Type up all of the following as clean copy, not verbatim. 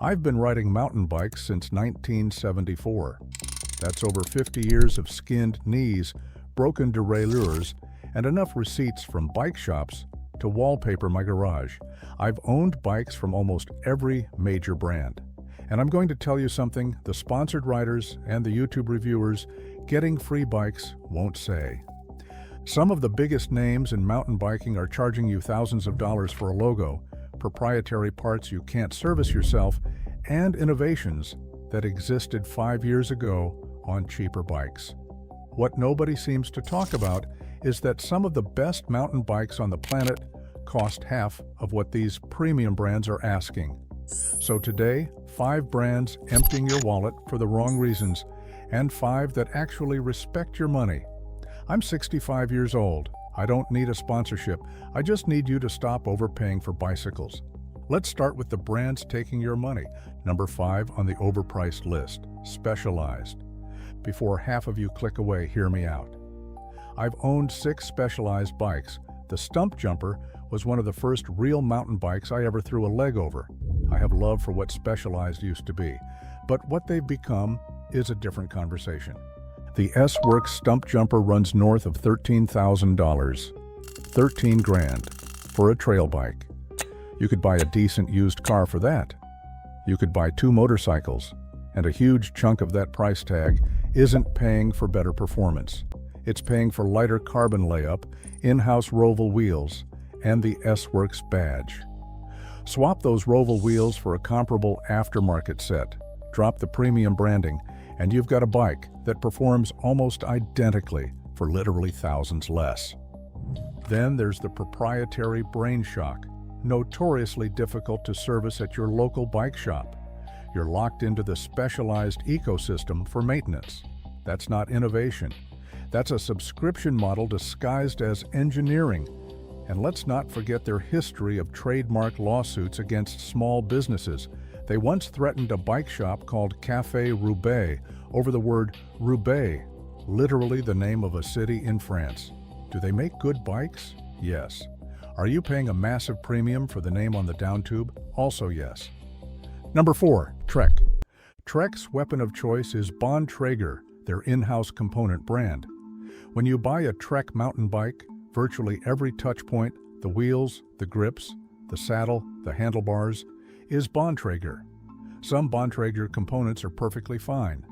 I've been riding mountain bikes since 1974. That's over 50 years of skinned knees, broken derailleurs, and enough receipts from bike shops to wallpaper my garage. I've owned bikes from almost every major brand. And I'm going to tell you something the sponsored riders and the YouTube reviewers getting free bikes won't say. Some of the biggest names in mountain biking are charging you thousands of dollars for a logo, proprietary parts you can't service yourself, and innovations that existed 5 years ago on cheaper bikes. What nobody seems to talk about is that some of the best mountain bikes on the planet cost half of what these premium brands are asking. So today, 5 brands emptying your wallet for the wrong reasons, and 5 that actually respect your money. I'm 65 years old. I don't need a sponsorship. I just need you to stop overpaying for bicycles. Let's start with the brands taking your money. Number 5 on the overpriced list, Specialized. Before half of you click away, hear me out. I've owned 6 Specialized bikes. The Stump Jumper was one of the first real mountain bikes I ever threw a leg over. I have love for what Specialized used to be, but what they've become is a different conversation. The S-Works Stump Jumper runs north of $13,000, 13 grand for a trail bike. You could buy a decent used car for that. You could buy 2 motorcycles, and a huge chunk of that price tag isn't paying for better performance. It's paying for lighter carbon layup, in-house Roval wheels, and the S-Works badge. Swap those Roval wheels for a comparable aftermarket set, drop the premium branding, and you've got a bike that performs almost identically for literally thousands less. Then there's the proprietary Brain Shock, notoriously difficult to service at your local bike shop. You're locked into the Specialized ecosystem for maintenance. That's not innovation. That's a subscription model disguised as engineering. And let's not forget their history of trademark lawsuits against small businesses. They once threatened a bike shop called Café Roubaix over the word Roubaix, literally the name of a city in France. Do they make good bikes? Yes. Are you paying a massive premium for the name on the down tube? Also yes. Number 4, Trek. Trek's weapon of choice is Bontrager, their in-house component brand. When you buy a Trek mountain bike, virtually every touch point, the wheels, the grips, the saddle, the handlebars, is Bontrager. Some Bontrager components are perfectly fine.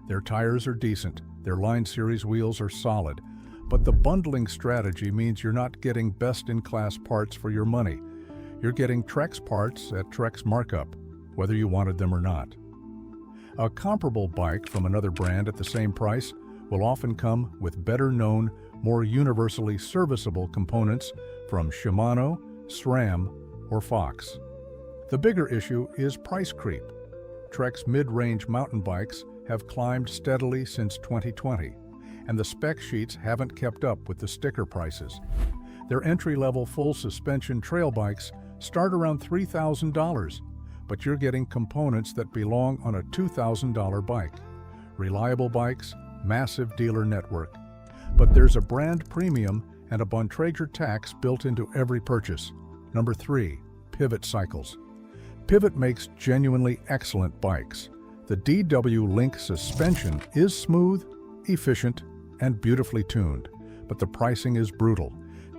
Their tires are decent, their line series wheels are solid, but the bundling strategy means you're not getting best-in-class parts for your money. You're getting Trek's parts at Trek's markup, whether you wanted them or not. A comparable bike from another brand at the same price will often come with better-known, more universally serviceable components from Shimano, SRAM, or Fox. The bigger issue is price creep. Trek's mid-range mountain bikes have climbed steadily since 2020, and the spec sheets haven't kept up with the sticker prices. Their entry-level full suspension trail bikes start around $3,000, but you're getting components that belong on a $2,000 bike. Reliable bikes, massive dealer network. But there's a brand premium and a Bontrager tax built into every purchase. Number 3, Pivot Cycles. Pivot makes genuinely excellent bikes. The DW Link suspension is smooth, efficient, and beautifully tuned, but the pricing is brutal.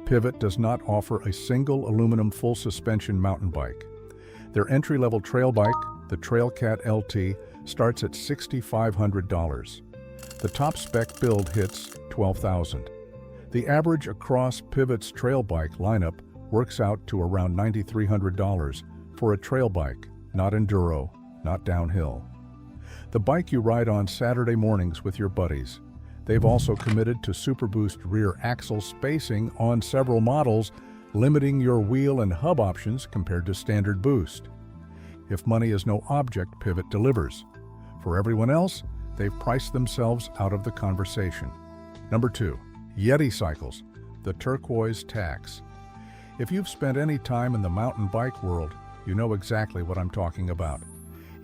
Pivot does not offer a single aluminum full suspension mountain bike. Their entry-level trail bike, the Trailcat LT, starts at $6,500. The top spec build hits $12,000. The average across Pivot's trail bike lineup works out to around $9,300 for a trail bike, not enduro, not downhill. The bike you ride on Saturday mornings with your buddies. They've also committed to Super Boost rear axle spacing on several models, limiting your wheel and hub options compared to standard boost. If money is no object, Pivot delivers. For everyone else, they've priced themselves out of the conversation. Number 2, Yeti Cycles, the turquoise tax. If you've spent any time in the mountain bike world, you know exactly what I'm talking about.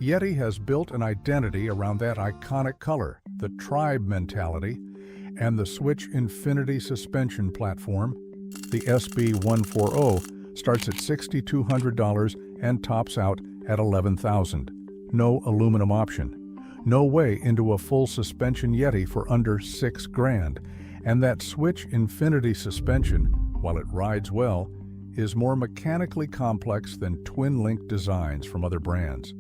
Yeti has built an identity around that iconic color, the tribe mentality, and the Switch Infinity suspension platform. The SB140 starts at $6,200 and tops out at $11,000. No aluminum option. No way into a full suspension Yeti for under $6,000. And that Switch Infinity suspension, while it rides well, is more mechanically complex than twin-link designs from other brands.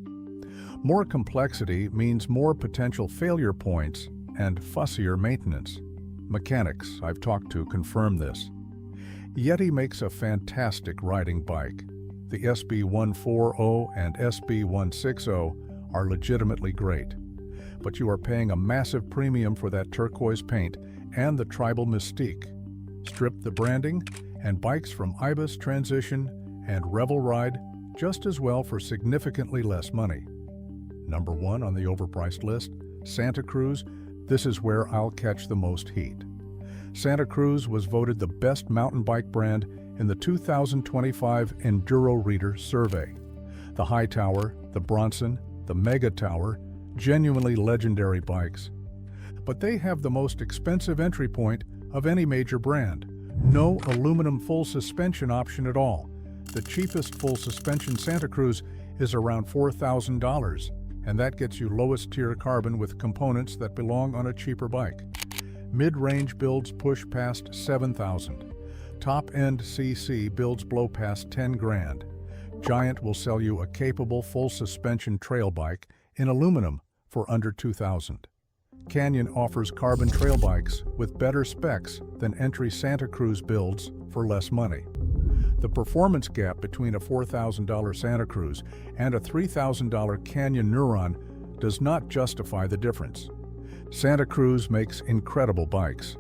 More complexity means more potential failure points and fussier maintenance. Mechanics I've talked to confirm this. Yeti makes a fantastic riding bike. The SB140 and SB160 are legitimately great, but you are paying a massive premium for that turquoise paint and the tribal mystique. Strip the branding, and bikes from Ibis Transition and Revel ride just as well for significantly less money. Number 1 on the overpriced list, Santa Cruz. This is where I'll catch the most heat. Santa Cruz was voted the best mountain bike brand in the 2025 Enduro Reader survey. The High Tower, the Bronson, the Mega Tower, genuinely legendary bikes. But they have the most expensive entry point of any major brand. No aluminum full suspension option at all. The cheapest full suspension Santa Cruz is around $4,000, and that gets you lowest tier carbon with components that belong on a cheaper bike. Mid-range builds push past $7,000. Top-end CC builds blow past $10,000. Giant will sell you a capable full suspension trail bike in aluminum for under $2,000. Canyon offers carbon trail bikes with better specs than entry Santa Cruz builds for less money. The performance gap between a $4,000 Santa Cruz and a $3,000 Canyon Neuron does not justify the difference. Santa Cruz makes incredible bikes.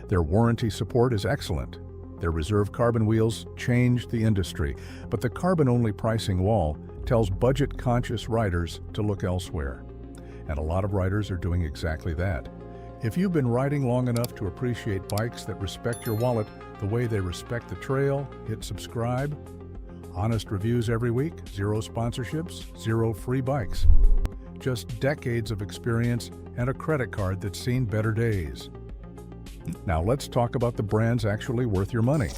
Their warranty support is excellent. Their reserve carbon wheels changed the industry, but the carbon-only pricing wall tells budget-conscious riders to look elsewhere. And a lot of riders are doing exactly that. If you've been riding long enough to appreciate bikes that respect your wallet the way they respect the trail, hit subscribe. Honest reviews every week, 0 sponsorships, 0 free bikes. Just decades of experience and a credit card that's seen better days. Now let's talk about the brands actually worth your money.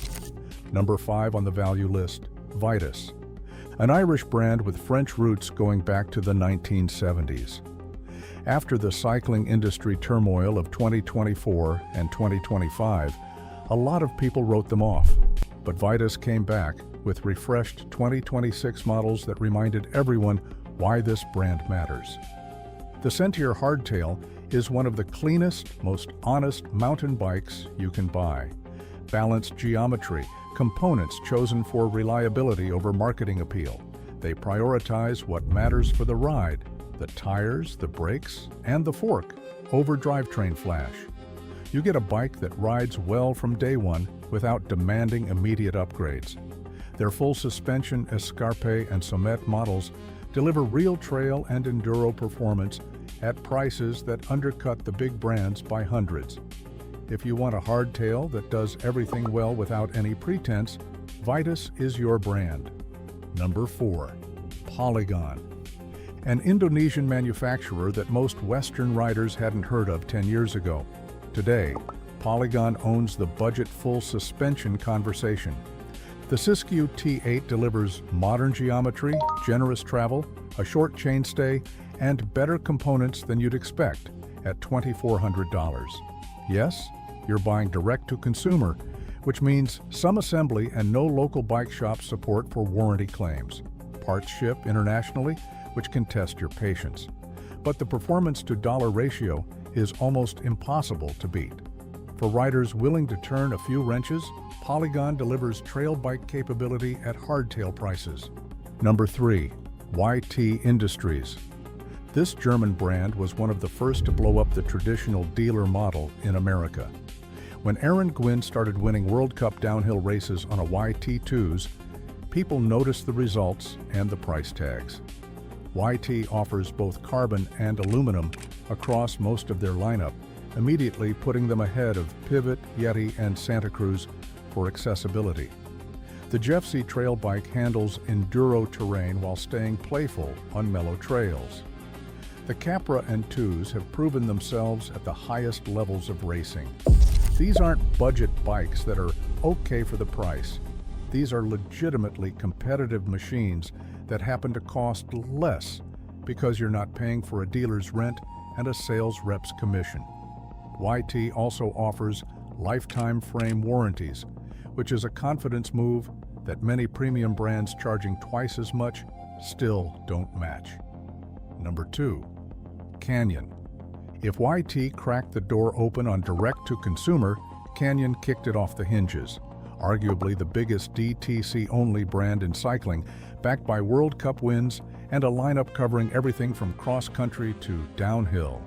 Number 5 on the value list, Vitus. An Irish brand with French roots going back to the 1970s. After the cycling industry turmoil of 2024 and 2025, a lot of people wrote them off. But Vitus came back with refreshed 2026 models that reminded everyone why this brand matters. The Sentier Hardtail is one of the cleanest, most honest mountain bikes you can buy. Balanced geometry, components chosen for reliability over marketing appeal. They prioritize what matters for the ride: the tires, the brakes, and the fork over drivetrain flash. You get a bike that rides well from day one without demanding immediate upgrades. Their full suspension Escarpe and Sommet models deliver real trail and enduro performance at prices that undercut the big brands by hundreds. If you want a hardtail that does everything well without any pretense, Vitus is your brand. Number 4, Polygon. An Indonesian manufacturer that most Western riders hadn't heard of 10 years ago. Today, Polygon owns the budget full suspension conversation. The Siskiyou T8 delivers modern geometry, generous travel, a short chainstay, and better components than you'd expect at $2,400. Yes, you're buying direct to consumer, which means some assembly and no local bike shop support for warranty claims. Parts ship internationally, which can test your patience. But the performance to dollar ratio is almost impossible to beat. For riders willing to turn a few wrenches, Polygon delivers trail bike capability at hardtail prices. Number 3, YT Industries. This German brand was one of the first to blow up the traditional dealer model in America. When Aaron Gwin started winning World Cup downhill races on a YT2s, people noticed the results and the price tags. YT offers both carbon and aluminum across most of their lineup, immediately putting them ahead of Pivot, Yeti, and Santa Cruz for accessibility. The Jeff C trail bike handles enduro terrain while staying playful on mellow trails. The Capra and 2s have proven themselves at the highest levels of racing. These aren't budget bikes that are okay for the price. These are legitimately competitive machines that happen to cost less because you're not paying for a dealer's rent and a sales rep's commission. YT also offers lifetime frame warranties, which is a confidence move that many premium brands charging twice as much still don't match. Number 2. Canyon. If YT cracked the door open on direct-to-consumer, Canyon kicked it off the hinges. Arguably the biggest DTC-only brand in cycling, backed by World Cup wins and a lineup covering everything from cross-country to downhill.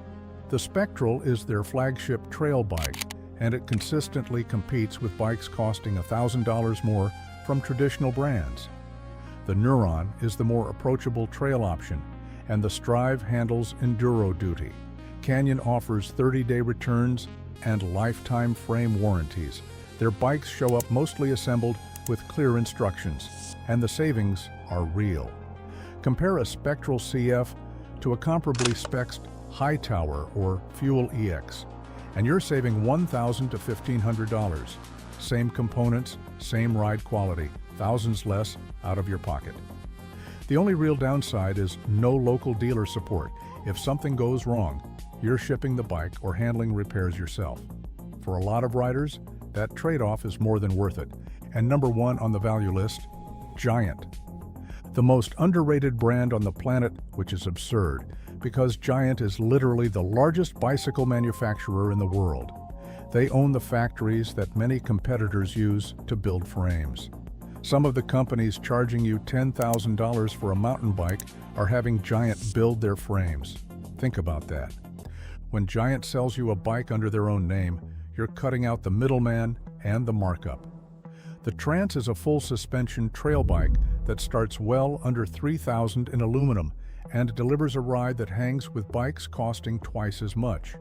The Spectral is their flagship trail bike, and it consistently competes with bikes costing $1,000 more from traditional brands. The Neuron is the more approachable trail option, and the Strive handles enduro duty. Canyon offers 30-day returns and lifetime frame warranties. Their bikes show up mostly assembled with clear instructions, and the savings are real. Compare a Spectral CF to a comparably spec'd Hightower or Fuel EX, and you're saving $1,000 to $1,500. Same components, same ride quality, thousands less out of your pocket. The only real downside is no local dealer support. If something goes wrong, you're shipping the bike or handling repairs yourself. For a lot of riders, that trade-off is more than worth it. And number 1 on the value list, Giant. The most underrated brand on the planet, which is absurd, because Giant is literally the largest bicycle manufacturer in the world. They own the factories that many competitors use to build frames. Some of the companies charging you $10,000 for a mountain bike are having Giant build their frames. Think about that. When Giant sells you a bike under their own name, you're cutting out the middleman and the markup. The Trance is a full suspension trail bike that starts well under $3,000 in aluminum and delivers a ride that hangs with bikes costing twice as much.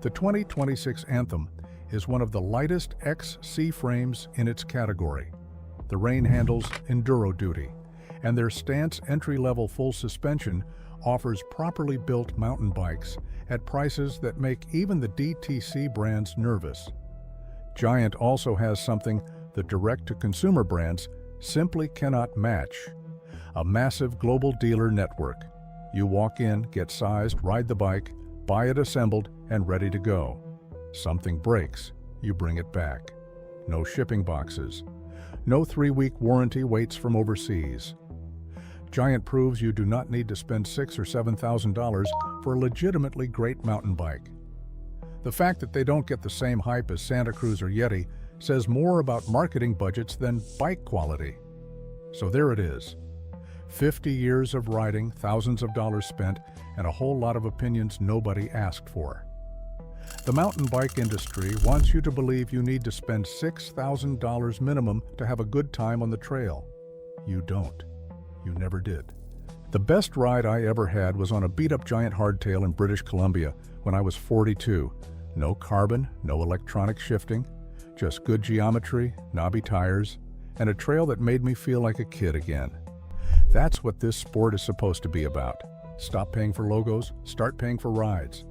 The 2026 Anthem is one of the lightest XC frames in its category. The Rain handles enduro duty, and their Stance entry-level full suspension offers properly built mountain bikes at prices that make even the DTC brands nervous. Giant also has something the direct-to-consumer brands simply cannot match: a massive global dealer network. You walk in, get sized, ride the bike, buy it assembled and ready to go. Something breaks, you bring it back. No shipping boxes. No 3-week warranty waits from overseas. Giant proves you do not need to spend $6,000 or $7,000 for a legitimately great mountain bike. The fact that they don't get the same hype as Santa Cruz or Yeti says more about marketing budgets than bike quality. So there it is. 50 years of riding, thousands of dollars spent, and a whole lot of opinions nobody asked for. The mountain bike industry wants you to believe you need to spend $6,000 minimum to have a good time on the trail. You don't. You never did. The best ride I ever had was on a beat-up Giant hardtail in British Columbia when I was 42. No carbon, no electronic shifting, just good geometry, knobby tires, and a trail that made me feel like a kid again. That's what this sport is supposed to be about. Stop paying for logos, start paying for rides.